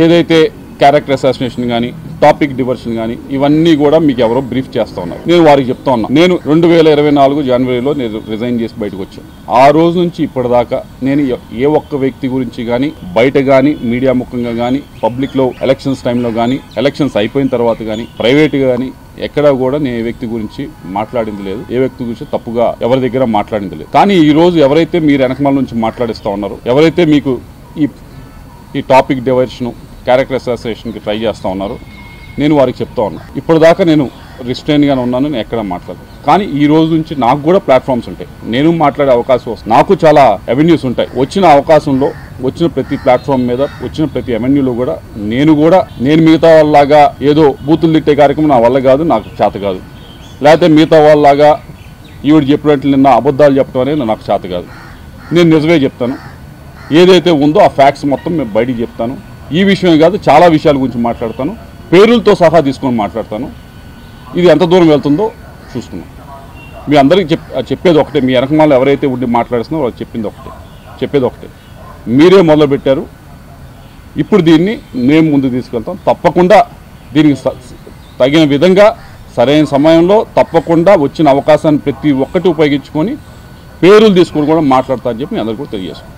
ఏదైతే character assassination కానీ topic డివర్షన్ కానీ ఇవన్నీ కూడా మీకు ఎవరో బ్రీఫ్ చేస్తూ ఉన్నారు. నేను వారికి చెప్తా ఉన్నా, నేను 2024 జనవరిలో నేను రిజైన్ చేసి బయటకు వచ్చాను. ఆ రోజు నుంచి ఇప్పటిదాకా నేను ఏ ఒక్క వ్యక్తి గురించి కానీ బయట కానీ మీడియా ముఖంగా కానీ పబ్లిక్లో ఎలక్షన్స్ టైంలో కానీ ఎలక్షన్స్ అయిపోయిన తర్వాత కానీ ప్రైవేట్గా కానీ ఎక్కడా కూడా నేను ఏ వ్యక్తి గురించి మాట్లాడింది లేదు, ఏ వ్యక్తి గురించి తప్పుగా ఎవరి దగ్గర మాట్లాడింది లేదు. కానీ ఈ రోజు ఎవరైతే మీరు వెనకమాల నుంచి మాట్లాడిస్తూ ఉన్నారో, ఎవరైతే మీకు ఈ టాపిక్ డైవర్షన్ క్యారెక్టర్ అసాసినేషన్కి ట్రై చేస్తూ ఉన్నారు, నేను వారికి చెప్తా ఉన్నా, ఇప్పటిదాకా నేను రిస్ట్రైన్గానే ఉన్నాను, నేను ఎక్కడ మాట్లాడను. కానీ ఈ రోజు నుంచి నాకు కూడా ప్లాట్ఫామ్స్ ఉంటాయి, నేను మాట్లాడే అవకాశం వస్తుంది, నాకు చాలా అవెన్యూస్ ఉంటాయి. వచ్చిన అవకాశంలో వచ్చిన ప్రతి ప్లాట్ఫామ్ మీద వచ్చిన ప్రతి అవెన్యూలో కూడా నేను మిగతా వాళ్ళలాగా ఏదో బూతులు తిట్టే కార్యక్రమం నా వల్ల కాదు, నాకు చేత కాదు. లేకపోతే మిగతా వాళ్ళలాగా ఈవిడ చెప్పినట్లు నిన్న అబద్ధాలు చెప్పడం అనేది నాకు చేత కాదు. నేను నిజమే చెప్తాను, ఏదైతే ఉందో ఆ ఫ్యాక్ట్స్ మొత్తం మేము బయటికి చెప్తాను. ఈ విషయమే కాదు, చాలా విషయాల గురించి మాట్లాడతాను, పేరులతో సహా తీసుకొని మాట్లాడతాను. ఇది ఎంత దూరం వెళ్తుందో చూసుకున్నాం. మీ అందరికీ చెప్పేది ఒకటే, మీ వెనకమాల ఎవరైతే ఉండి మాట్లాడుతున్నారో వాళ్ళకి చెప్పేది ఒకటే, మీరే మొదలుపెట్టారు, ఇప్పుడు దీన్ని మేము ముందు తీసుకెళ్తాం. తప్పకుండా దీనికి తగిన విధంగా సరైన సమయంలో తప్పకుండా వచ్చిన అవకాశాన్ని ప్రతి ఒక్కటి ఉపయోగించుకొని పేరులు తీసుకొని కూడా మాట్లాడతా అని చెప్పి మీ అందరికీ కూడా తెలియజేస్తాం.